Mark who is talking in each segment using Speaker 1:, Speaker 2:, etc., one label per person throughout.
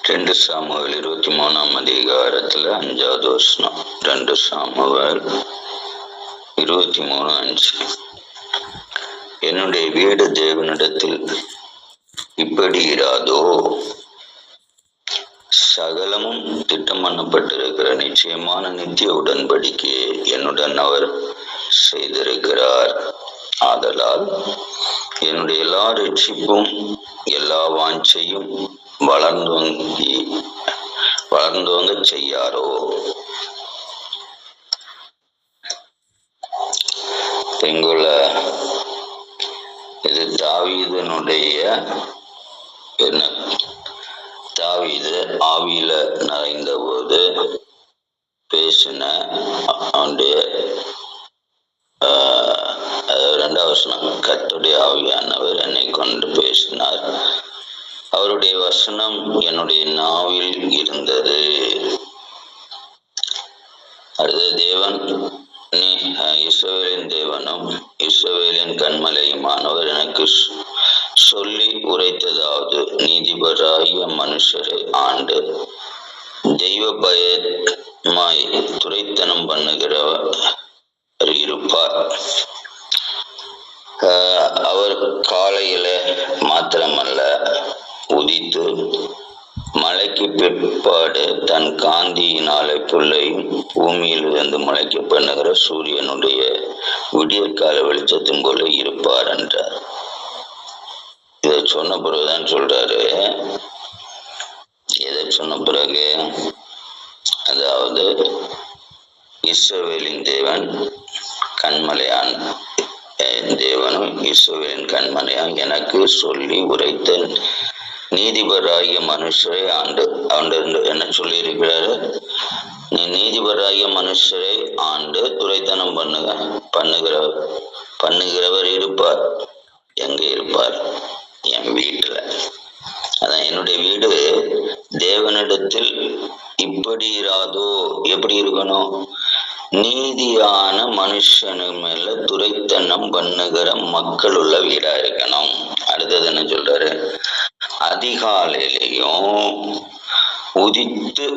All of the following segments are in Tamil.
Speaker 1: 2 சாமுவேல் 23ஆம் அதிகாரத்துல 5வது வசனம். 2 சாமுவேல் 23:5. என்னுடைய வீடு தேவனிடத்தில் இப்படி இராதோ? சகலமும் திட்டம் பண்ணப்பட்டிருக்கிற நிச்சயமான நித்திய உடன்படிக்கையை என்னுடன் அவர் செய்திருக்கிறார். ஆதலால் என்னுடைய எல்லா ரட்சிப்பும் எல்லா வாஞ்சையும் வளர்ந்தோங்க செய்யாரோ? இங்குள்ள இது தாவீதனுடைய என்ன, தாவீது ஆவியில நிறைந்த போது பேசின அவனுடைய 2வது வசனம். கர்த்தருடைய ஆவியானவர் என்னை கொண்டு பேசினார், அவருடைய வசனம் என்னுடைய நாவில் இருந்தது. அடுத்த தேவன் இஸ்ரவேலின் தேவனும் இஸ்ரவேலின் கன்மலையுமானவர் எனக்கு சொல்லி உரைத்ததாவது, நீதிபராகிய மனுஷரை ஆண்டு தெய்வ பயமாய் துரைத்தனம் பண்ணுகிறவர் இருப்பார். அவர் காலையில மாத்திரமல்ல, உதித்து மழைக்கு பிற்பாடு தன் காந்தியினாலே புல்லையும் பூமியில் இருந்து முளைக்க பண்ணுகிற சூரியனுடைய விடியற்கால வெளிச்சத்தின் போல இருப்பார் என்றார். இதை சொன்ன பிறகுதான் சொல்றாரு, எதை சொன்ன பிறகு, அதாவது இஸ்ரவேலின் தேவன் கண்மலையான் தேவனும் இஸ்ரவேலின் கண்மலையான் எனக்கு சொல்லி உரைத்த நீதிபராகிய மனுஷரை ஆண்டு என்ன சொல்லி இருக்கிறாரு? நீ நீதிபராகிய மனுஷரை ஆண்டு துரைத்தனம் பண்ணுகிறவர் இருப்பார். எங்க இருப்பார்? என் வீட்டுல. அதான் என்னுடைய வீடு தேவனிடத்தில் இப்படி இராதோ? எப்படி இருக்கணும்? நீதியான மனுஷனு மேல துரைத்தனம் பண்ணுகிற மக்கள் உள்ள வீடா இருக்கணும். அடுத்தது என்ன சொல்றாரு? அதிகாலையிலையும் உதித்து,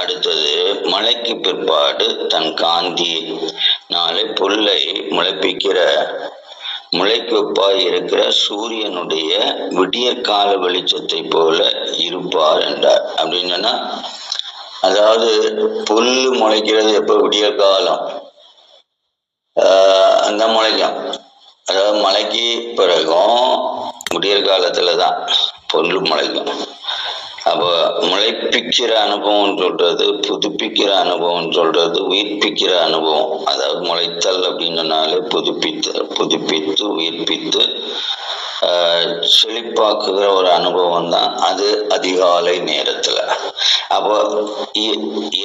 Speaker 1: அடுத்தது மழைக்கு பிற்பாடு தன் காந்தினாலே புல்லை முளைக்குப்பாய் இருக்கிற சூரியனுடைய விடியற்கால வெளிச்சத்தை போல இருப்பார் என்றார். அப்படின்னு சொன்னா, அதாவது புல்லு முளைக்கிறது எப்போ? விடிய காலம் அந்த முளைக்கும். அதாவது மழைக்கு பிறகும் விடியற் காலத்துலதான் புல்லு முளைக்கும். அப்போ முளைப்பிக்கிற அனுபவம் சொல்றது, புதுப்பிக்கிற அனுபவம் சொல்றது, உயிர்ப்பிக்கிற அனுபவம். அதாவது முளைத்தல் அப்படின்னாலே புதுப்பித்து உயிர்ப்பித்து செழிப்பாக்குகிற ஒரு அனுபவம் தான் அது அதிகாலை நேரத்துல. அப்போ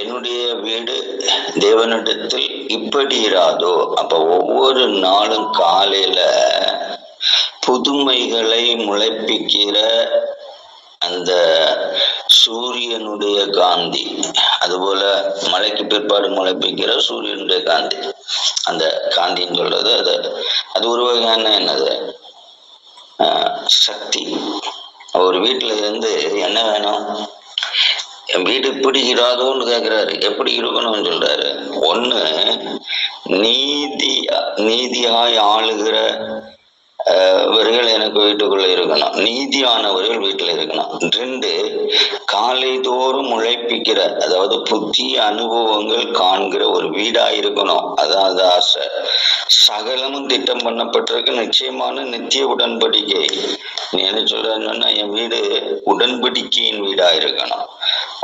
Speaker 1: என்னுடைய வீடு தேவனிடத்தில் இப்படி இராதோ? அப்ப ஒவ்வொரு நாளும் காலையில புதுமைகளை முளைப்பிக்கிற அந்த சூரியனுடைய காந்தி, அதுபோல மழைக்கு பிற்பாடு முளைப்பிக்கிற சூரியனுடைய காந்தி, அந்த காந்தின்னு சொல்றது அது ஒரு வகையான என்னது சக்தி. ஒரு வீட்டுல இருந்து என்ன வேணும்? என் வீடு இப்படி இராதோன்னு கேட்கிறாரு. எப்படி இருக்கணும்னு சொல்றாரு. ஒண்ணு, நீதியாய் ஆளுகிற வர்கள் எனக்கு வீட்டுக்குள்ள இருக்கணும், நீதியானவர்கள் வீட்டுல இருக்கணும். 2, காலை தோறும் உழைப்பிக்கிற, அதாவது புதிய அனுபவங்கள் காண்கிற ஒரு வீடா இருக்கணும். அதாவது ஆசை. சகலமும் திட்டம் பண்ணப்பட்டிருக்கு நிச்சயமான நித்திய உடன்படிக்கை. நீ என்ன சொல்றன்னா, என் வீடு உடன்படிக்கையின் வீடா இருக்கணும்.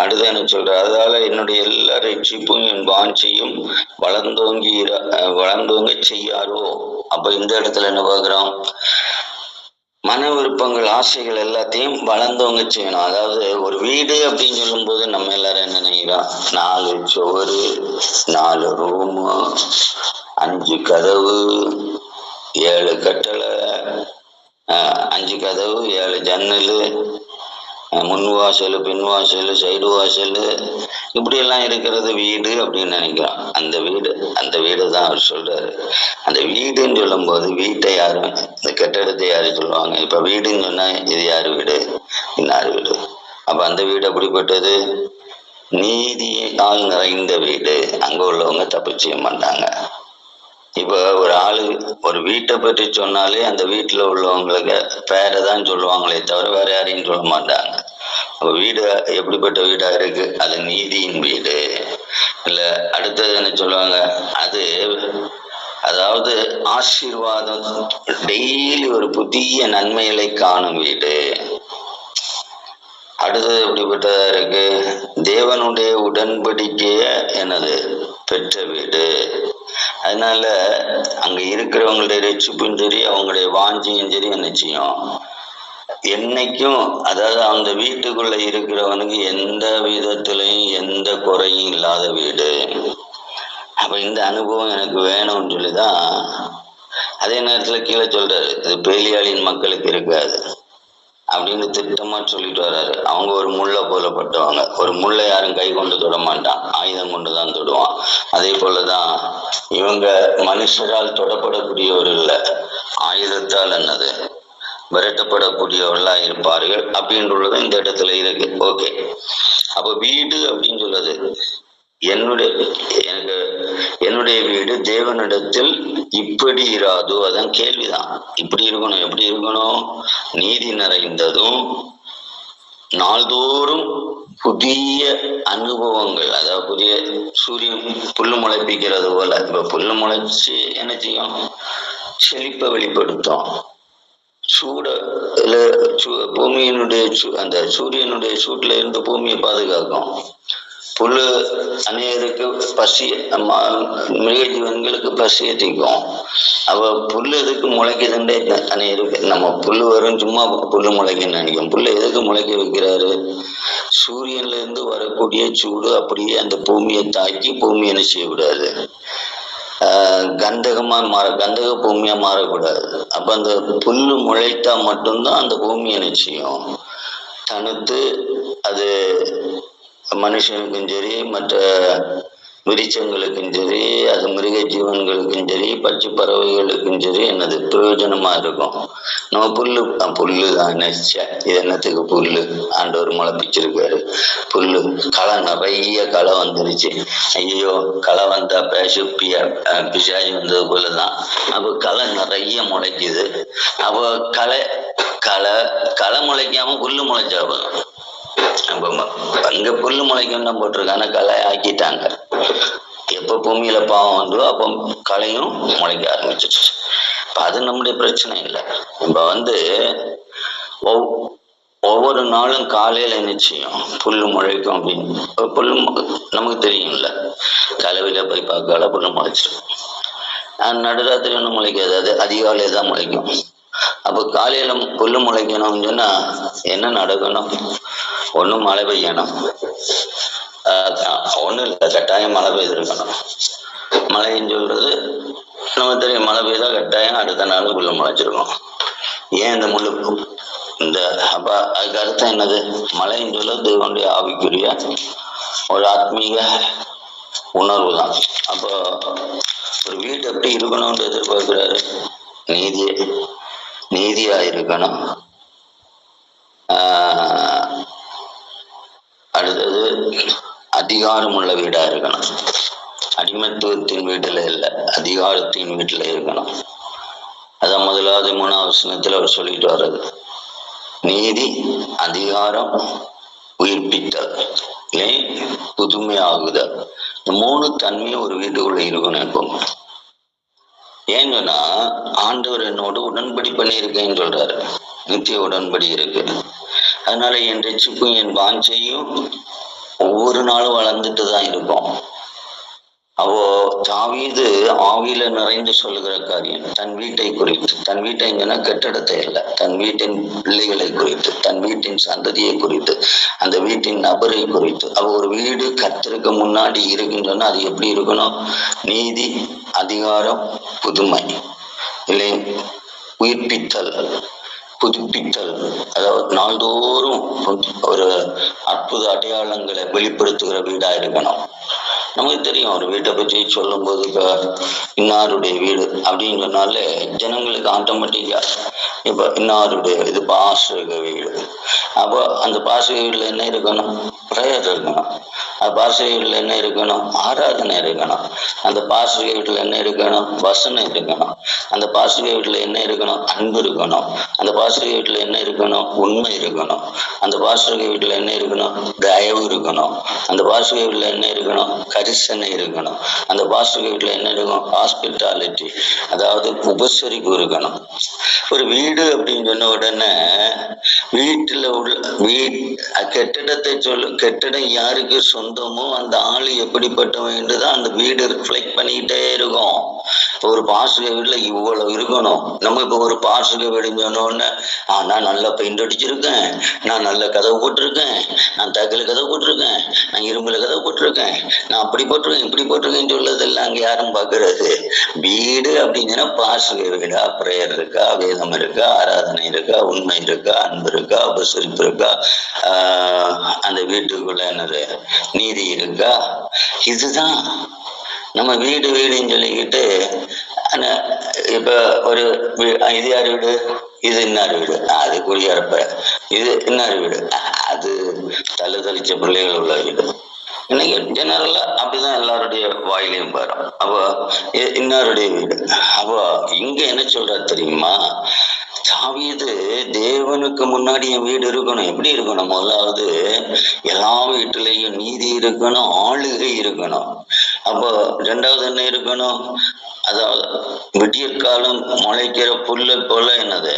Speaker 1: அடுத்து என்ன சொல்ற? அதால என்னுடைய எல்லா ரட்சிப்பும் என் வாஞ்சையும் வளர்ந்தோங்க செய்யாரோ? அப்ப இந்த இடத்துல என்ன பார்க்கிறோம்? மன விருப்பங்கள், ஆசைகள் எல்லாத்தையும் வளர்ந்தவங்க செய்யணும். அதாவது ஒரு வீடு அப்படின்னு சொல்லும் போது நம்ம எல்லாரும் என்ன நினைக்கிறோம்? 4 சுவரு, 4 ரூமு, 5 கதவு, 7 கட்டளை, 5 கதவு, 7 ஜன்னல், முன் வாசல், பின் வாசல், சைடு வாசல், இப்படி எல்லாம் இருக்கிறது வீடு அப்படின்னு நினைக்கிறோம். அந்த வீடு தான் அவர் சொல்றாரு. அந்த வீடுன்னு சொல்லும் போது வீட்டை யாரும், இந்த கட்டடத்தை யாரு சொல்லுவாங்க? இப்ப வீடுன்னு சொன்னா இது யாரு வீடு? இன்னார் வீடு. அப்ப அப்ப அந்த வீடு அப்படிப்பட்டது நீதியால் நிறைந்த வீடு. அங்க உள்ளவங்க தப்பு செய்ய மாட்டாங்க. இப்ப ஒரு ஆளு ஒரு வீட்டை பற்றி சொன்னாலே அந்த வீட்டுல உள்ளவங்களுக்கு பேரை தான் சொல்லுவாங்களே தவிர வேற யாரையும் சொல்ல மாட்டாங்க. அப்ப வீடு எப்படிப்பட்ட வீடா இருக்கு? அது நீதியின் வீடு. இல்ல அடுத்தது என்ன சொல்லுவாங்க? அது அதாவது ஆசீர்வாதம், டெய்லி ஒரு புதிய நன்மைகளை காணும் வீடு. அடுத்தது எப்படிப்பட்டதா இருக்கு? தேவனுடைய உடன்படிக்கைய என்னது பெற்ற வீடு. அதனால அங்க இருக்கிறவங்களுடைய ரட்சிப்பும் சரி, அவங்களுடைய வாஞ்சியும் சரி என்ன செய்யும்? என்னைக்கும், அதாவது அந்த வீட்டுக்குள்ள இருக்கிறவனுக்கு எந்த விதத்திலையும் எந்த குறையும் இல்லாத வீடு. அப்ப இந்த அனுபவம் எனக்கு வேணும்னு சொல்லிதான் அதே நேரத்துல கீழே சொல்றாரு, இது பேலியாளின் மக்களுக்கு இருக்காது அப்படின்னு திட்டமா சொல்லிட்டு வர்றாரு. அவங்க ஒரு முள்ளை போலப்பட்டவங்க. ஒரு முள்ளை யாரும் கை கொண்டு தொட மாட்டான், ஆயுதம் கொண்டுதான் தொடுவான். அதே போலதான் இவங்க மனுஷரால் தொடப்படக்கூடியவர் இல்லை, ஆயுதத்தால் என்னது விரட்டப்படக்கூடியவர்களா இருப்பார்கள் அப்படின்றத இந்த இடத்துல இருக்கு. ஓகே, அப்ப வீடு அப்படின்னு சொல்றது என்னுடைய வீடு தேவனிடத்தில் இப்படி இராதோ, அதான் கேள்விதான். இப்படி இருக்கணும். எப்படி இருக்கணும்? நீதி நிறைந்ததும் நாள்தோறும் புதிய அனுபவங்கள், அதாவது புதிய சூரியன் புல்லு முளைப்பிக்கிறது போல. இப்ப புல்லு முளைச்சு என்ன செய்யும்? செழிப்பை வெளிப்படுத்தும். பூமியினுடைய அந்த சூரியனுடைய சூட்டுல இருந்து பூமியை பாதுகாக்கும். புல்லு அநேகருக்கு பசி, மிருக ஜீவன்களுக்கு பசியை தீக்கும். அவ புல்லு எதுக்கு முளைக்குதுன்றே அநேகருக்கு, நம்ம புல்லு வரும் சும்மா புல்லு முளைக்குன்னு நினைக்கும். புல்லு எதுக்கு முளைக்க வைக்கிறாரு? சூரியன்ல இருந்து வரக்கூடிய சூடு அப்படியே அந்த பூமியை தாக்கி பூமி என்ன செய்ய விடாது, கந்தக பூமியா மாறக்கூடாது. அப்ப அந்த புல்லு முளைத்தா மட்டும்தான் அந்த பூமி என்ன செய்யும்? தனுத்து அது மனுஷனுக்கும் சரி, மற்ற விரிச்சங்களுக்கும் சரி, அது மிருக ஜீவன்களுக்கும் சரி, பச்சை பறவைகளுக்கும் சரி என்னது பிரயோஜனமா இருக்கும். நம்ம புல்லு தான் நினைச்சேன். இது என்னத்துக்கு புல்லு? ஆண்டவர் முளைப்பிச்சிருக்காரு. புல்லு களை, நிறைய களை வந்துருச்சு. ஐயோ, களை வந்தா பிசாஜி வந்தது போலதான். அப்போ களை நிறைய முளைக்குது. அப்போ களை முளைக்காம புல்லு முளைச்சா போதும். அங்க புல்லு முளைக்கும் போட்டிருக்கான களை ஆக்கிட்டாங்க. எப்ப பூமியில பாவம் வந்தோ அப்போ களையும் முளைக்க ஆரம்பிச்சிச்சு. அது நம்முடைய பிரச்சனை இல்லை. இப்ப ஒவ்வொரு நாளும் காலையில நிச்சயம் புல்லு முளைக்கும் அப்படின்னு புல்லு நமக்கு தெரியும்ல. கலவையில போய் பார்க்கல புல்லு முளைச்சிடும். நடுராத்திரி ஒன்றும் முளைக்காது, அது அதிகாலையில தான் முளைக்கும். அப்போ காலையில புல்லு முளைக்கணும்னு சொன்னா என்ன நடக்கணும்? ஒன்றும் மழை பெய்யணும், ஒன்றும் இல்லை, கட்டாயம் மழை பெய்திருக்கணும். மழைன்னு சொல்றது நம்ம தெரியும், மழை பெய்தா கட்டாயம் அடுத்த நாள் புல்லு முளைச்சிருக்கும். ஏன் இந்த முள்ளு அப்ப அதுக்கு அர்த்தம் என்னது? மழைன்னு சொல்றது தேவனுடைய ஆவிக்குரிய ஒரு ஆத்மீக உணர்வு தான். அப்போ ஒரு வீடு எப்படி இருக்கணும்னு எதிர்பார்க்கிறாரு? நீதியா இருக்கணும். அடுத்தது அதிகாரம் உள்ள வீடா இருக்கணும். அடிமைத்துவத்தின் வீட்டுல இல்ல, அதிகாரத்தின் வீட்டுல இருக்கணும். அதான் முதலாவது 3ஆவது வசனத்துல அவர் சொல்லிட்டு வர்றது. நீதி, அதிகாரம், உயிர்ப்பித்தல், புதுமையாகுதல். இந்த 3 தன்மையும் ஒரு வீட்டுக்குள்ள இருக்கணும் எப்பவும். ஏன்னு சொன்னா ஆண்டவர் என்னோட உடன்படி பண்ணியிருக்கேன்னு சொல்றாரு. நித்திய உடன்படி இருக்கு. அதனால என் ரட்சிப்பும் என் வாஞ்சையும் ஒவ்வொரு நாளும் வளர்ந்துட்டு தான் இருக்கும். அவோ தாவீது ஆவியில நிறைந்து சொல்லுகிற காரியம் தன் வீட்டை குறித்து, தன் வீட்டை எங்கன்னா கட்டிடத்தை இல்லை, தன் வீட்டின் பிள்ளைகளை குறித்து, தன் வீட்டின் சந்ததியை குறித்து, அந்த வீட்டின் நபரை குறித்து. அவ ஒரு வீடு கர்த்தருக்கு முன்னாடி இருக்குன்னு சொன்னா அது எப்படி இருக்கணும்? நீதி, அதிகாரம், புதுமை, இல்லை உயிர்ப்பித்தல், புதுப்பித்தல். அதாவது நாள்தோறும் ஒரு அற்புத அடையாளங்களை வெளிப்படுத்துகிற வீடா இருக்கணும். நமக்கு தெரியும் ஒரு வீட்டை பற்றி சொல்லும் போது இப்ப இன்னாருடைய வீடு அப்படின்னு சொன்னாலே ஜனங்களுக்கு ஆட்டோமேட்டிக்கா இப்ப இன்னாருடைய இது பாஸ்டர் வீடு. அப்போ அந்த பாஸ்டர் வீட்டுல என்ன இருக்கணும்? பிரேயர் இருக்கணும். அந்த பாஸ்டர் வீட்டுல என்ன இருக்கணும்? ஆராதனை இருக்கணும். அந்த பாஸ்டர் வீட்டுல என்ன இருக்கணும்? வசனம் இருக்கணும். அந்த பாஸ்டர் வீட்டுல என்ன இருக்கணும்? அன்பு இருக்கணும். அந்த பாஸ்டர் வீட்டுல என்ன இருக்கணும்? உண்மை இருக்கணும். அந்த பாஸ்டர் வீட்டுல என்ன இருக்கணும்? தயவு இருக்கணும். அந்த பாஸ்டர் வீட்டுல என்ன இருக்கணும்? கரிசனை இருக்கணும். அந்த பாஸ்டர் வீட்டுல என்ன இருக்கும்? ஹாஸ்பிட்டாலிட்டி, அதாவது உபசரிப்பு இருக்கணும். ஒரு வீடு அப்படின்னு சொன்ன உடனே வீட்டுல உள்ள கட்டிடத்தை கட்டிடம் யாருக்கு சொந்தமோ அந்த ஆளு எப்படிப்பட்டவன் என்றுதான் அந்த வீடு ரிஃப்ளெக்ட் பண்ணிக்கிட்டே இருக்கும். ஒரு பாஸ்டர் வீட்டுல இவ்வளவு இருக்கணும். நம்ம இப்ப ஒரு பாஸ்டர் வீடுன்னு சொன்ன உடனே நான் நல்லா பெயிண்ட் அடிச்சிருக்கேன், நான் நல்ல கதவு போட்டிருக்கேன், நான் தகவல் கதவு போட்டிருக்கேன், நான் இரும்புல கதவு போட்டிருக்கேன், நான் அப்படி போட்டிருக்கேன் இப்படி போட்டிருக்கேன்னு சொல்லதெல்லாம் அங்க யாரும் பாக்குறது? வீடு அப்படின்னா பாஸ்டர் வீடா? பிரேயர் இருக்கா? வேதம் இருக்கா? ஆராதனை இருக்கா? உண்மை இருக்கா? அன்பு இருக்கா? உபசரிப்பு இருக்கா? அந்த வீட்டுக்குள்ள என்னது நீதி இருக்கா? இதுதான் நம்ம வீடு வீடுன்னு சொல்லிக்கிட்டு இப்ப ஒரு இது யார் வீடு? இது இன்னார் வீடு, அது குடியேறப்ப. இது இன்னார் வீடு, அது தள்ளிச்ச பிள்ளைகள் உள்ள வீடு. இன்னைக்கு ஜெனரலா அப்படிதான் எல்லாருடைய வாயிலையும் வரும். அப்போ இன்னாருடைய வீடு. அப்போ இங்க என்ன சொல்ற தெரியுமா? தாவீது தேவனுக்கு முன்னாடி என் வீடு இருக்கணும். எப்படி இருக்கணும்? முதலாவது எல்லா வீட்டிலையும் நீதி இருக்கணும், ஆளுகை இருக்கணும். அப்போ ரெண்டாவது என்ன இருக்கணும்? அதாவது விடியற்காலம் முளைக்கிற புல்லை போல என்னது,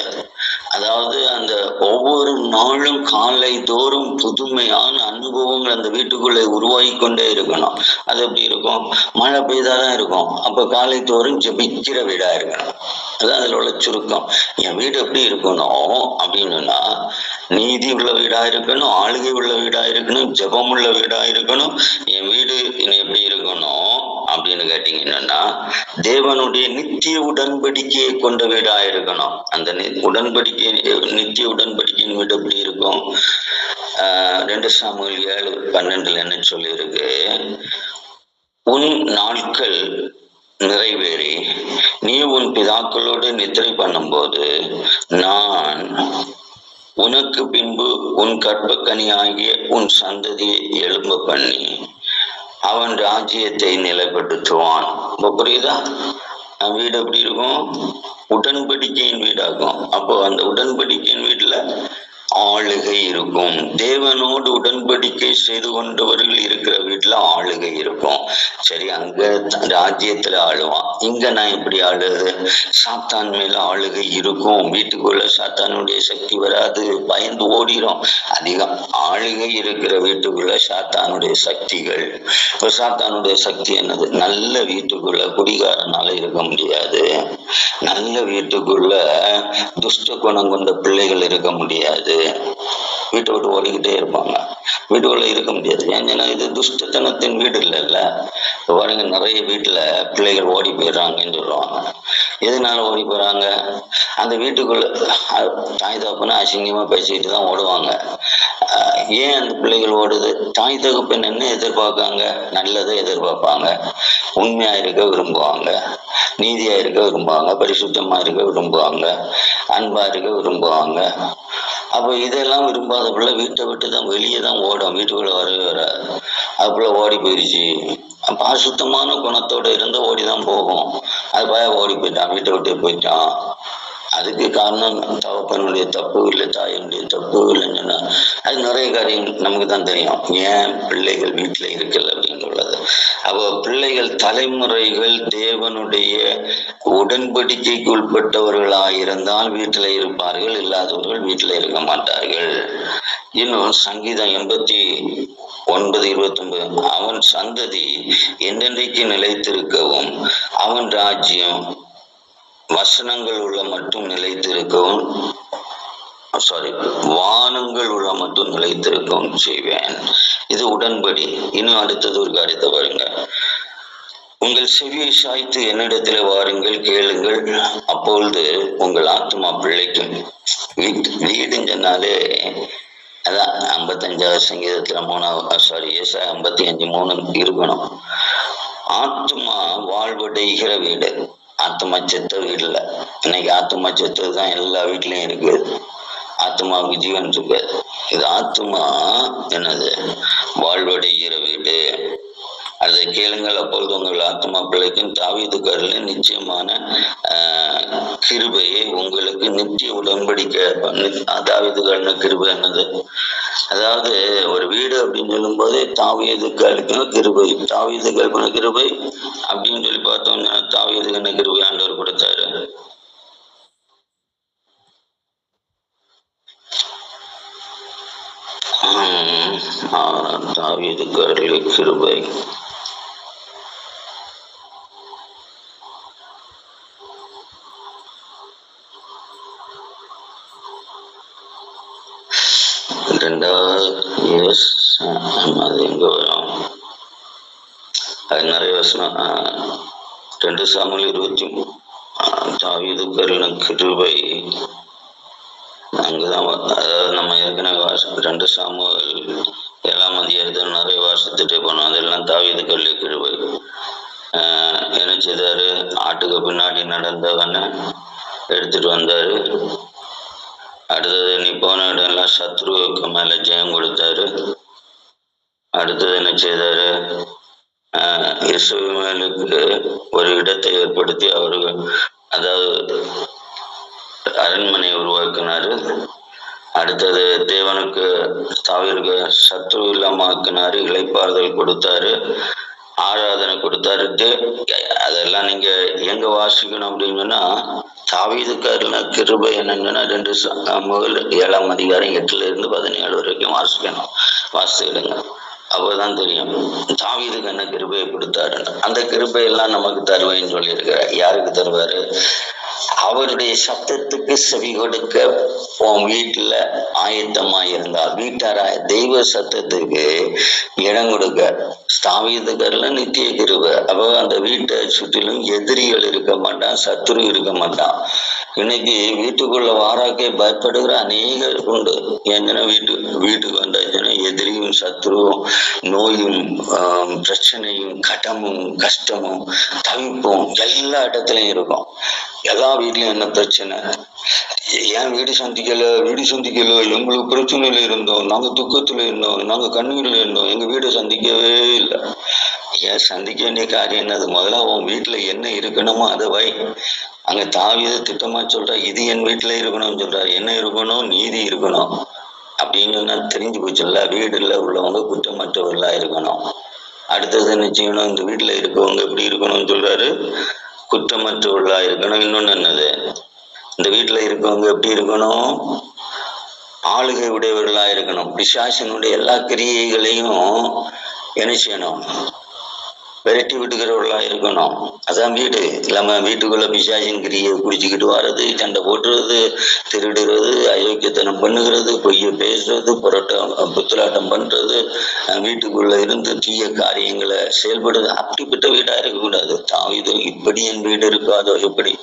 Speaker 1: அதாவது அந்த ஒவ்வொரு நாளும் காலை தோறும் புதுமையான அனுபவங்கள் அந்த வீட்டுக்குள்ளே உருவாகி கொண்டே இருக்கணும். அது எப்படி இருக்கும்? மழை பெய்தாதான் இருக்கும். அப்ப காலை தோறும் ஜெபிக்கிற வீடா இருக்கணும். அதான் அதுல உள்ள சுருக்கம். என் வீடு எப்படி இருக்கணும் அப்படின்னா, நீதி உள்ள வீடா இருக்கணும், ஆளுகை உள்ள வீடா இருக்கணும், ஜெபம் உள்ள வீடா இருக்கணும். என் வீடு எப்படி இருக்கணும் அப்படின்னு கேட்டீங்கன்னா, தேவனுடைய நித்திய உடன்படிக்கையை கொண்ட வீடா இருக்கணும். அந்த உடன்படிக்கை, நித்திய உடன்படிக்கையின் வீடு எப்படி இருக்கும்? 2 சாமுவேல் 7:12 என்ன சொல்லி இருக்கு? உன் நாட்கள் நிறைவேறி நீ உன் பிதாக்களோடு நித்திரை பண்ணும்போது நான் உனக்கு பின்பு உன் கற்பக்கனியாகிய உன் சந்ததியை எழும்ப பண்ணி அவன் ராஜ்யத்தை நிலைப்படுத்துவான். புரியுதா? வீடு எப்படி இருக்கும்? உடன்படிக்கையின் வீடாகும். அப்போ அந்த உடன்படிக்கையின் வீட்டுல ஆளுகை இருக்கும். தேவனோடு உடன்படிக்கை செய்து கொண்டவர்கள் இருக்கிற வீட்டுல ஆளுகை இருக்கும். சரி, அங்க ராஜ்யத்துல ஆளுவான். இங்க நான் எப்படி ஆளுது? சாத்தான் மேல ஆளுகை இருக்கும். வீட்டுக்குள்ள சாத்தானுடைய சக்தி வராது, பயந்து ஓடிடும். அதிகம் ஆளுகை இருக்கிற வீட்டுக்குள்ள சாத்தானுடைய சக்திகள். சாத்தானுடைய சக்தி என்னது? நல்ல வீட்டுக்குள்ள குடிகாரனால இருக்க முடியாது. நல்ல வீட்டுக்குள்ள துஷ்ட குணம் கொண்ட பிள்ளைகள் இருக்க முடியாது. வீட்டை விட்டு ஓடிக்கிட்டே இருப்பாங்க. வீட்டுக்குள்ள இருக்க முடியாது. ஏன்னா இது துஷ்டத்தனத்தின் வீடு இல்லைல்ல. பாருங்க, நிறைய வீட்டுல பிள்ளைகள் ஓடி போயிடுறாங்கன்னு சொல்லுவாங்க. எதனால ஓடி போறாங்க? அந்த வீட்டுக்குள்ள தாய் தகப்பன அசிங்கமா பேசிக்கிட்டு தான் ஓடுவாங்க. ஏன் அந்த பிள்ளைகள் ஓடுது? தாய் தகப்பன் என்ன எதிர்பார்க்காங்க? நல்லதை எதிர்பார்ப்பாங்க. உண்மையா இருக்க விரும்புவாங்க, நீதியா இருக்க விரும்புவாங்க, பரிசுத்தமா இருக்க விரும்புவாங்க, அன்பா இருக்க விரும்புவாங்க. அப்போ இதெல்லாம் விரும்பாத பிள்ளை வீட்டை விட்டு தான் வெளியே தான் ஓடும். வீட்டுக்குள்ள வரவே வராது. அதுக்குள்ள ஓடி போயிடுச்சு. அசுத்தமான குணத்தோட இருந்து ஓடிதான் போகும். அது பய ஓடி போயிட்டான், வீட்டை விட்டு போயிட்டான். அதுக்கு காரணம் தகப்பனுடைய தப்பு இல்லை, தாயினுடைய தப்பு இல்லைன்னு சொன்னா அது நிறைய காரியம் நமக்கு தான் தெரியும். ஏன் பிள்ளைகள் வீட்டுல இருக்கல அப்படின்னு உள்ளது. அப்போ பிள்ளைகள் தலைமுறைகள் தேவனுடைய உடன்படிக்கைக்கு உட்பட்டவர்களாயிருந்தால் வீட்டுல இருப்பார்கள், இல்லாதவர்கள் வீட்டுல இருக்க மாட்டார்கள். இன்னும் சங்கீதம் 89:29 அவன் சந்ததி என்றென்றைக்கு நிலைத்திருக்கவும் அவன் ராஜ்யம் வசனங்கள் உள்ள மட்டும் நிலைத்திருக்கவும் வானங்கள் உள்ள மட்டும் நிலைத்திருக்கவும் செய்வேன். இது உடன்படி. இன்னும் அடுத்தது ஒரு காரியத்தை பாருங்க. உங்கள் செவியை சாய்த்து என்னிடத்துல வாருங்கள், கேளுங்கள், அப்பொழுது உங்கள் ஆத்மா பிழைக்கும். வீடுன்னு சொன்னாலே அதான் 55வது சங்கீதத்துல 3 ஏசாயா 55:3 இருக்கணும். ஆத்மா வாழ்வடைகிற வீடு. ஆத்மா செத்த வீடு இல்ல. இன்னைக்கு ஆத்மா செத்ததுதான் எல்லா வீட்லயும் இருக்கு. ஆத்மாவுக்கு ஜீவன் இருக்கு. இது ஆத்மா என்னது? வாழ்வடைகிற வீடு. அதை கேளுங்கள், அப்பொழுது உங்கள் ஆத்மா பிழைக்கும். தாவீதுக்காரர்களே, நிச்சயமான கிருபையை உங்களுக்கு நித்திய உடன்படிக்கை. தாவீதுக்காரன கிருபை என்னது? அதாவது ஒரு வீடு அப்படின்னு சொல்லும் போது தாவீதுக்காரனுக்கு கிருபை, தாவீதுக்காரன கிருபை அப்படின்னு சொல்லி பார்த்தோம்னா தாவீதுக்கான கிருபை ஆண்டவர் கொடுத்தாரு. தாவீதுக்காரர்களே கிருபை. அது எங்க வரும்? அது நிறைய வசனம். 2 சாமுவேல் 20 தாவீதுக்காரன கிருபை அங்கதான். அதாவது நம்ம ஏற்கனவே 2 சாமுவேல் 7ஆம் அதிகாரத்தில் நிறைய வாசித்துட்டே போனோம். அதெல்லாம் தாவீதுக்காரர்களே கிருபை. என்ன செய்தாரு? ஆட்டுக்கு பின்னாடி நடந்தவன எடுத்துட்டு வந்தாரு. அடுத்தது நீ போன இடம்லாம் சத்ருவுக்கு மேல ஜெயம் கொடுத்தாரு. அடுத்தது என்ன செய்தாரு? இஸ்ரவேலுக்கு ஒரு இடத்தை ஏற்படுத்தி அவரு, அதாவது அரண்மனை உருவாக்கினாரு. அடுத்தது தேவனுக்கு தாவீதுக்கு சத்ரு இல்லாம ஆக்கினாரு. இளைப்பாறுதல் கொடுத்தாரு, ஆராதனை கொடுத்தாரு. அதெல்லாம் நீங்க எங்க வாசிக்கணும் அப்படின்னா தாவீதுக்காரன கிருபை என்னன்னா 2 சாமுவேல் 7ஆம் அதிகாரம் 8-17 வரைக்கும் வாசிக்கணும். வாசிக்கிடுங்க, அப்பதான் தெரியும் தாவீதுக்கு என்ன கிருபையை கொடுத்தாரு. அந்த கிருபையெல்லாம் நமக்கு தருவேன்னு சொல்லி இருக்கிறார். யாருக்கு தருவாரு? அவருடைய சத்தத்துக்கு செவி கொடுக்க உன் வீட்டுல ஆயத்தமா இருந்தால், வீட்டாராய தெய்வ சத்தத்துக்கு இடம் கொடுக்க. தாவீதுக்காரர்ல நித்திய கிருபை. அப்போ அந்த வீட்டை சுற்றிலும் எதிரிகள் இருக்க மாட்டான், சத்துரு இருக்க மாட்டான். இன்னைக்கு வீட்டுக்குள்ள வாராக்கே பயப்படுகிற அநேகர் உண்டு. ஏன்னா வீட்டுக்கு வந்தாச்சுன்னா எதிரியும் சத்துருவும் நோயும் பிரச்சனையும் கடமும் கஷ்டமும் தவிப்பும் எல்லா இடத்துலயும் இருக்கும். எல்லா வீட்லயும் என்ன பிரச்சனை? ஏன் வீடு சந்திக்கல, எங்களுக்கு பிரச்சனையில இருந்தோம், நாங்க துக்கத்துல இருந்தோம், நாங்க கண்ணீர்ல இருந்தோம், எங்க வீடை சந்திக்கவே இல்லை. ஏன் சந்திக்க வேண்டிய காரியம் என்னது? முதல்ல உன் வீட்டுல என்ன இருக்கணுமோ அதை வை. அங்க தாவீது திட்டமா சொல்ற, இது என் வீட்டுல இருக்கணும்னு சொல்றாரு. என்ன இருக்கணும்? நீதி இருக்கணும் அப்படின்னு சொன்னா தெரிஞ்சு போச்சுல்ல. வீடுல உள்ளவங்க குற்றமற்றவர்களா இருக்கணும். அடுத்தது என்ன செய்யணும்? இந்த வீட்டுல இருக்கவங்க எப்படி இருக்கணும்னு சொல்றாரு? குற்றமற்றவர்களா இருக்கணும். இன்னொன்னு என்னது? இந்த வீட்டுல இருக்கவங்க எப்படி இருக்கணும்? ஆளுகை உடையவர்களா இருக்கணும். பிசாசினுடைய எல்லா கிரியைகளையும் என்ன செய்யணும்? விரட்டி விட்டுக்கிறவர்களா இருக்கணும். அதான் வீடு. இல்லாம வீட்டுக்குள்ள பிசாசின் கிரியை குடிச்சுக்கிட்டு வர்றது, சண்டை போட்டுறது, திருடுறது, அயோக்கியத்தனம் பண்ணுகிறது, பொய்ய பேசுறது, புத்தலாட்டம் பண்றது, வீட்டுக்குள்ள இருந்து தீய காரியங்களை செயல்படுறது, அப்படிப்பட்ட வீடா இருக்கக்கூடாது. தாவீது இப்படி என் வீடு இருக்காதோ எப்படி?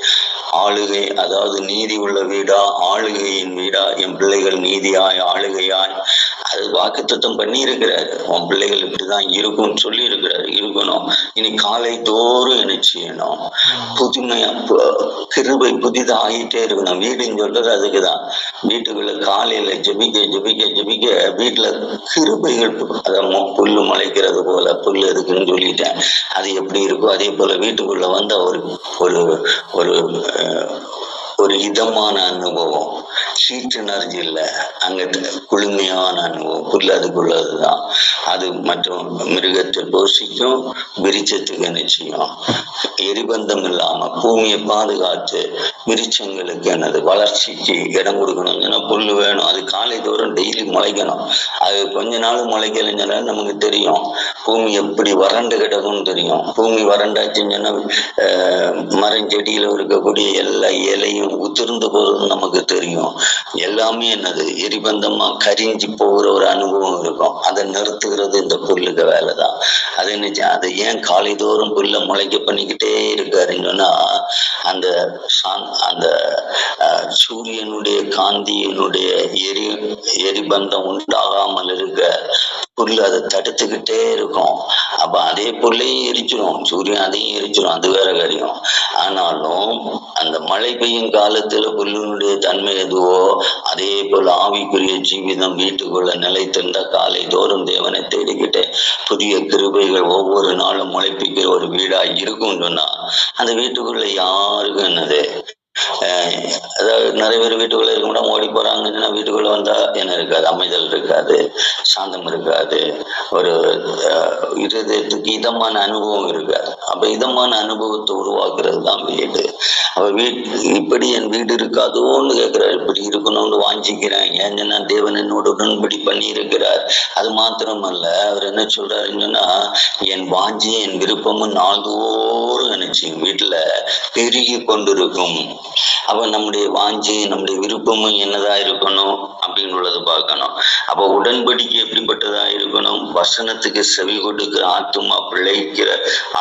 Speaker 1: ஆளுகை, அதாவது நீதி உள்ள வீடா, ஆளுகையின் வீடா, என் பிள்ளைகள் நீதியாய் ஆளுகையாய், அது வாக்குத்தத்தம் பண்ணி இருக்கிறாரு. உன் பிள்ளைகள் இப்படிதான் இருக்கும்னு சொல்லி இருக்கிறாரு. இருக்கணும். இனி காலை தோறும் என்ன செய்யணும்? புதுமையா கிருபை புதிதா ஆகிட்டே இருக்கணும். வீடுன்னு சொல்றது அதுக்குதான். வீட்டுக்குள்ள காலையில ஜெபிக்க வீட்டுல கிருபைகள், அத புல்லு முளைக்கிறது போல, புல்லு இருக்குன்னு சொல்லிட்டேன், அது எப்படி இருக்கோ அதே போல வீட்டுக்குள்ள வந்த ஒரு இதமான அனுபவம். ஹீட் எனர்ஜி இல்லை, அங்க குளுமையான அனுபவம். புல் அதுக்குள்ளதுதான். அது மற்றும் மிருகத்தை போஷிக்கும், விரிச்சத்துக்கு நிச்சயம் எரிபந்தம் இல்லாம பூமியை பாதுகாத்து விரிச்சங்களுக்கு என்னது வளர்ச்சிக்கு இடம் கொடுக்கணும். புல்லு வேணும். அது காலை தோறும் டெய்லி முளைக்கணும். அது கொஞ்ச நாள் முளைக்கலைன்னா நமக்கு தெரியும் பூமி எப்படி வறண்டு கிடக்கும்னு தெரியும். பூமி வறண்டாச்சுன்னா மரஞ்செடியில இருக்கக்கூடிய எல்லா இலையும் உதிர்ந்து போறது நமக்கு தெரியும். எல்லாமே என்னது? எரிபந்தமா கரிஞ்சு போகிற ஒரு அனுபவம் இருக்கும். அதை நிறுத்துகிறது இந்த புல்லுக்கு வேலைதான். அது என்ன? அதை ஏன் காலை தோறும் புல்ல முளைக்க பண்ணிக்கிட்டே இருக்காருன்னா, அந்த சூரியனுடைய காந்தியினுடைய எரிபந்தம் உண்டாகாமல் இருக்க புல் அதை தடுத்துக்கிட்டே இருக்கும். அப்ப அதே புல்லையும் எரிச்சிடும், சூரியன் அதையும் எரிச்சிடும், அது வேற காரியம். ஆனாலும் அந்த மழை பெய்யும் காலத்துல புல்லினுடைய தன்மை எதுவோ அதே போல ஆவிக்குரிய ஜீவிதம் வீட்டுக்குள்ள நிலைத்திருந்த காலை தோறும் தேவனை தேடிக்கிட்டு புதிய கிருபைகள் ஒவ்வொரு நாளும் முளைப்பிக்கிற ஒரு வீடா இருக்கும் சொன்னா அந்த வீட்டுக்குள்ள யாருக்கும் என்னது அதாவது நிறைய பேர் வீட்டுக்குள்ள இருக்க முடியாது, ஓடி போறாங்கன்னா வீட்டுக்குள்ள வந்தா என்ன இருக்காது, அமைதல் இருக்காது, சாந்தம் இருக்காது, ஒரு இருதயத்துக்கு இதமான அனுபவம் இருக்காது. அப்ப இதமான அனுபவத்தை உருவாக்குறது தான் வீடு. அப்ப இப்படி என் வீடு இருக்காதோன்னு கேட்கிறார். இப்படி இருக்கணும்னு வாஞ்சிக்கிறேன். ஏன்னா தேவன் என்னோட உடன்படி பண்ணி இருக்கிறார். அது மாத்திரமல்ல, அவர் என்ன சொல்றாருன்னா, என் வாஞ்சி என் விருப்பமும் நாள்தோறும் நினைச்சு வீட்டுல பெருகி கொண்டிருக்கும். அப்ப நம்முடைய வாஞ்சி நம்முடைய விருப்பமும் என்னதா இருக்கணும் அப்படின்னு உள்ளது பார்க்கணும். அப்ப உடன்படிக்கை எப்படிப்பட்டதா இருக்கணும்? வசனத்துக்கு செவி கொடுக்கிற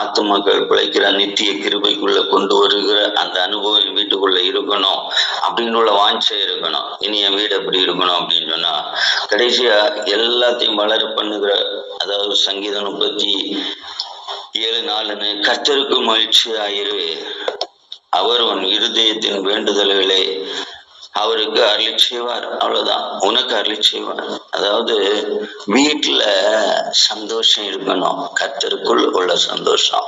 Speaker 1: ஆத்துமாக்கள் பிழைக்கிற நித்திய கிருபைக்குள்ள கொண்டு வருகிற அந்த அனுபவம் வீட்டுக்குள்ள இருக்கணும் அப்படின்னு உள்ள வாஞ்சை இருக்கணும். இனி என் வீடு எப்படி இருக்கணும் அப்படின்னு சொன்னா, கடைசியா எல்லாத்தையும் வளர பண்ணுகிற, அதாவது சங்கீதம் 37:4 கர்த்தருக்கு மகிழ்ச்சி ஆயிரு, அவர் உன் இருதயத்தின் வேண்டுதல்களை அவருக்கு அருளி செய்வார். அவ்வளவுதான், உனக்கு அருளி செய்வார். அதாவது வீட்டுல சந்தோஷம் இருக்கணும், கர்த்தருக்குள் உள்ள சந்தோஷம்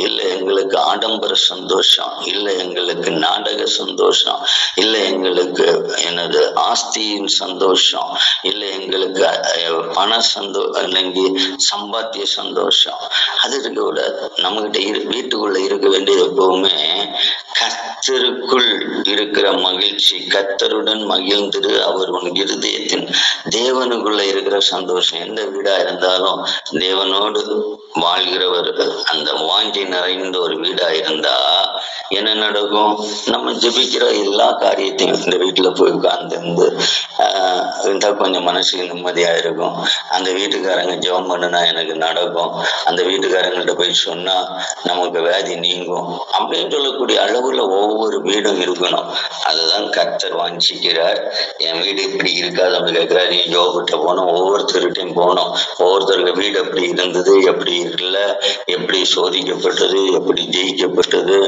Speaker 1: இல்ல, எங்களுக்கு ஆடம்பர சந்தோஷம் இல்ல, எங்களுக்கு நாடக சந்தோஷம் இல்ல, எங்களுக்கு எனது ஆஸ்தியின் சந்தோஷம் இல்ல, எங்களுக்கு பண சம்பாத்திய சந்தோஷம் அது இருக்க கூடாது. நம்மகிட்ட வீட்டுக்குள்ள இருக்க வேண்டியது எப்பவுமே கர்த்தருக்குள் இருக்கிற மகிழ்ச்சி, கர்த்தருடன் மகிழ்ந்திரு, அவர் உன் இருதயத்தின் தேவனுக்குள்ள இருக்கிற சந்தோஷம். எந்த வீடா இருந்தாலும் தேவனோடு வாழ்கிறவர் அந்த வாஞ்சி நிறைந்த ஒரு வீடா இருந்தா என்ன நடக்கும்? நம்ம ஜெபிக்கிற எல்லா காரியத்தையும் இந்த வீட்டுல போய் உட்கார்ந்து இருந்தா கொஞ்சம் மனசுக்கு நிம்மதியா இருக்கும். அந்த வீட்டுக்காரங்க ஜெபம் பண்ணுனா எனக்கு நடக்கும், அந்த வீட்டுக்காரங்கள்ட்ட போய் சொன்னா நமக்கு வியாதி நீங்கும் அப்படின்னு சொல்லக்கூடிய அளவுல ஒவ்வொரு வீடும் இருக்கணும். அதுதான் கர்த்தர் வாஞ்சிக்கிறார். என் வீடு இப்படி இருக்காது அப்படின்னு கேட்கிறார். நீ யோகிட்ட போனோம், ஒவ்வொருத்தருகிட்டையும் போனோம், ஒவ்வொருத்தருக்கு வீடு எப்படி இருந்தது, எப்படி இல்லை, எப்படி சோதிக்கப்பட்டது, எப்படி ஜெயிக்கப்பட்டது,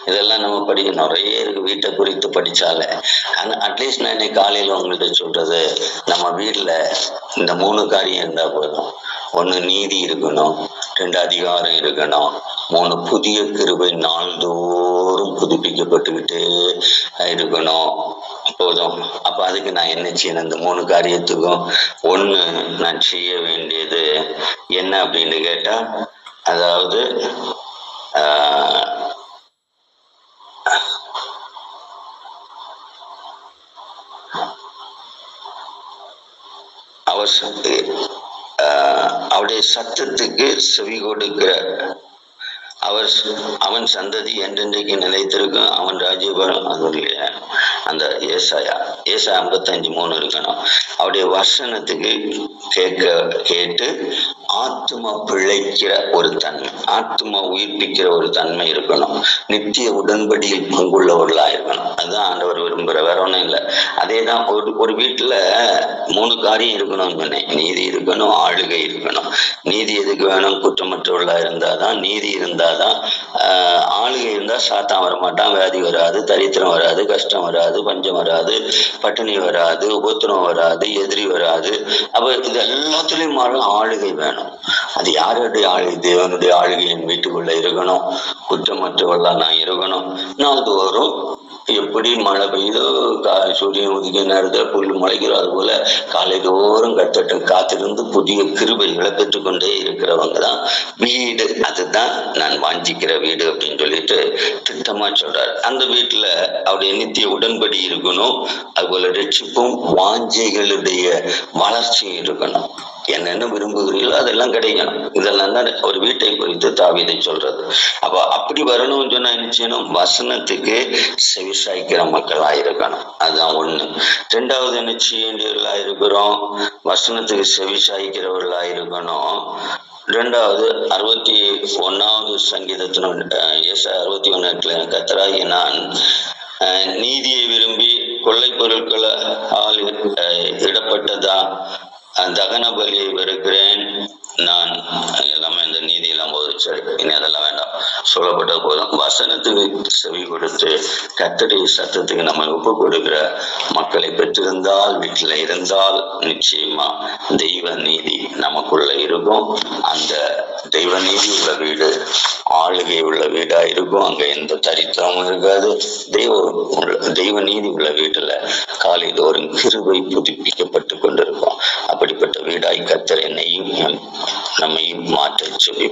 Speaker 1: இதெல்லாம் நம்ம படிக்க நிறைய இருக்கு. வீட்டை குறித்து படிச்சாலே அட்லீஸ்ட் நான் இன்னைக்கு காலையில உங்கள்கிட்ட சொல்றது, நம்ம வீட்டுல இந்த 3 காரியம் இருந்தா போதும். 1 நீதி இருக்கணும், 2 அதிகாரம் இருக்கணும், 3 புதிய கிருபை நாள்தோறும் புதுப்பிக்கப்பட்டுக்கிட்டே இருக்கணும் போதும். அப்ப அதுக்கு நான் என்ன செய்யணும்? இந்த 3 காரியத்துக்கும் 1 நான் செய்ய வேண்டியது என்ன அப்படின்னு கேட்டா, அதாவது அவருடைய சத்தத்துக்கு செவி கொடுக்கிற, அவன் சந்ததி என்றென்றைக்கு நிலைத்திருக்கும், அவன் ராஜ்யபாரம். அதனுடைய அந்த ஏசாயா 55:3 இருக்கணும். அவருடைய வசனத்துக்கு கேட்டு ஆத்துமா பிழைக்கிற ஒரு தன்மை, ஆத்துமா உயிர்ப்பிக்கிற ஒரு தன்மை இருக்கணும். நித்திய உடன்படியில் பங்குள்ளவர்களா இருக்கணும். அதுதான் ஆண்டவர் விரும்புகிற, வேற ஒன்றும் இல்லை. அதேதான் ஒரு வீட்டுல 3 காரியம் இருக்கணும்னு சொன்னேன். நீதி இருக்கணும், ஆளுகை இருக்கணும். நீதி எதுக்கு வேணும்? குற்றமற்றவர்களா இருந்தாதான், நீதி இருந்தாதான். ஆளுகை இருந்தா சாத்தான் வரமாட்டான், வியாதி வராது, தரித்திரம் வராது, கஷ்டம் வராது, பஞ்சம் வராது, பட்டினி வராது, உபத்திரம் வராது, எதிரி வராது. அப்ப இது எல்லாத்துலயும் ஆளுகை வேணும். அது யாருடைய ஆளுகை? தேவனுடைய ஆளுகை என் வீட்டுக்குள்ள இருக்கணும். குற்றமற்றவர்களா நான் இருக்கணும். நாள்தோறும் எப்படி மழை பெய்யுதோ, சூரியன் உதிக்க நேரத்தில் புல் முளைக்கிறோம், அது போல காலை தோறும் கத்தட்ட காத்திருந்து புதிய கிருபைகளை பெற்றுக்கொண்டே இருக்கிறவங்க தான் வீடு. அதுதான் நான் வாஞ்சிக்கிற வீடு அப்படின்னு சொல்லிட்டு திட்டமா சொல்றாரு. அந்த வீட்டுல அவருடைய நித்திய உடன்படி இருக்கணும். அது போல ரட்சிப்பும் வாஞ்சைகளுடைய வளர்ச்சியும் இருக்கணும். என்னென்ன விரும்புகிறீர்களோ அதெல்லாம் கிடைக்கணும். இதெல்லாம் தான் ஒரு வீட்டை குறித்து தாவீதை சொல்றது. அப்ப அப்படி வரணும்னு சொன்னா என்ன செய்யணும்? வசனத்துக்கு செவிசாய்க்கிற மக்களா இருக்கணும். அதுதான் 1. 2வது என்ன செய்ய வேண்டியவர்களா இருக்கிறோம்? வசனத்துக்கு செவிசாய்க்கிறவர்களா இருக்கணும். 2வது 61வது சங்கீதத்தின் 61:8 கர்த்தராகிய நான் நீதியை விரும்பி கொள்ளை பொருட்களால் இடப்பட்டதா தகன பலியை வெறுக்கிறேன், நான் எல்லாமே இந்த நீதி எல்லாம் போதிச்சாரு. இனி அதெல்லாம் வேண்டாம், சொல்லப்பட்ட போதும். வசனத்துக்கு செவி கொடுத்து கர்த்தருடைய சத்தத்துக்கு நம்ம ஒப்பு கொடுக்கிற மக்களை பெற்றிருந்தால், வீட்டில் இருந்தால், நிச்சயமா தெய்வ நீதி நமக்குள்ள இருக்கும். அந்த தெய்வ நீதி உள்ள வீடு ஆளுகை உள்ள வீடா இருக்கும். அங்க எந்த தரித்திரமும் இருக்காது. தெய்வ நீதி உள்ள வீட்டுல காலைதோறும் கிருபை புதுப்பிக்கப்பட்டு கொண்டிருக்கும். அப்படிப்பட்ட வீடாய் கர்த்தர் என்னையும் நம்மையும் மாற்ற சொல்லி